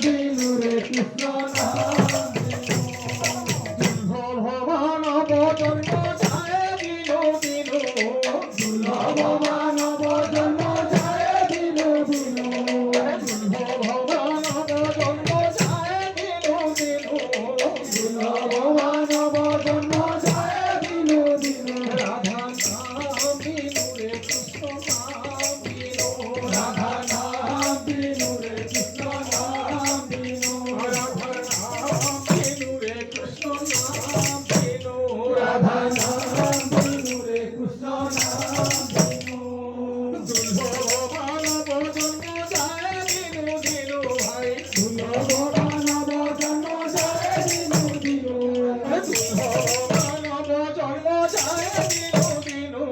বিনু রে কৃষ্ণ নাম ভগবান জন্ম যায় বিনু বিনু ভগবান জন্ম যায় বিনু বিনু ভগবান জন্ম যায় বিনু বিনু ভগবান জন্ম যায় বিনু বিনু রাধা নাম বিনু রে কৃষ্ণ নাম বিনু রাধা নাম বিনু রে কৃষ্ণ নাম বিনু রাধা নাম বিনু রে কৃষ্ণ নাম বিনু রাধা নাম বিনু রে কৃষ্ণ নাম বিনু ভগবান জন্ম যায় বিনু বিনু ভাই ভগবান জন্ম যায় বিনু বিনু ভগবান জন্ম যায় বিনু বিনু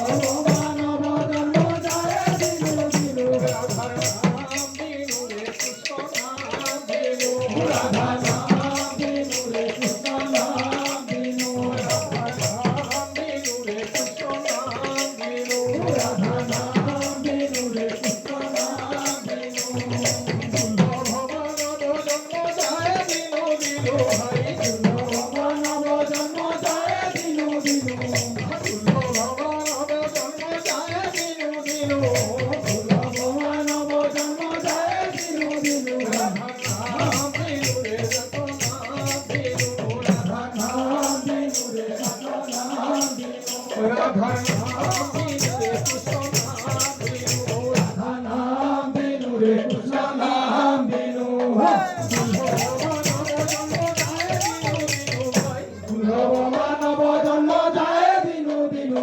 ভগবান জন্ম যায় বিনু বিনু রাধা নাম বিনু রে কৃষ্ণ নাম বিনু রাধা নাম বিনু রে কৃষ্ণ নাম বিনু রাধা নাম বিনু রে কৃষ্ণ নাম বিনু রাধা নাম বিনু রে কৃষ্ণ নাম বিনু ভগবান জন্ম যায় বিনু বিনু ভাই ভগবান জন্ম যায় বিনু বিনু ভগবান জন্ম যায় বিনু বিনু ভগবান জন্ম যায় বিনু বিনু রাধা নাম বিনু রে কৃষ্ণ নাম বিনু রাধা নাম বিনু রে কৃষ্ণ নাম বিনু রাধা নাম বিনু রে কৃষ্ণ নাম বিনু রাধা নাম বিনু রে কৃষ্ণ নাম বিনু ভগবান জন্ম যায় বিনু বিনু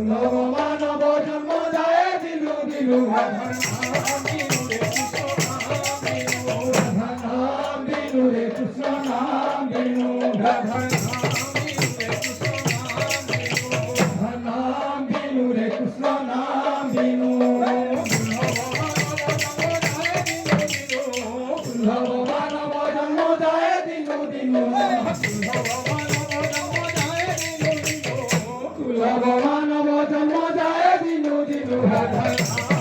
ভগবান জন্ম যায় বিনু বিনু রাধা নাম বিনু রে কৃষ্ণ নাম বিনু রাধা নাম বিনু রে কৃষ্ণ নাম বিনু রাধা নাম বিনু রে কৃষ্ণ নাম বিনু ভগবান জন্ম যায় বিনু বিনু ভগবান জন্ম যায় বিনু বিনু রাধা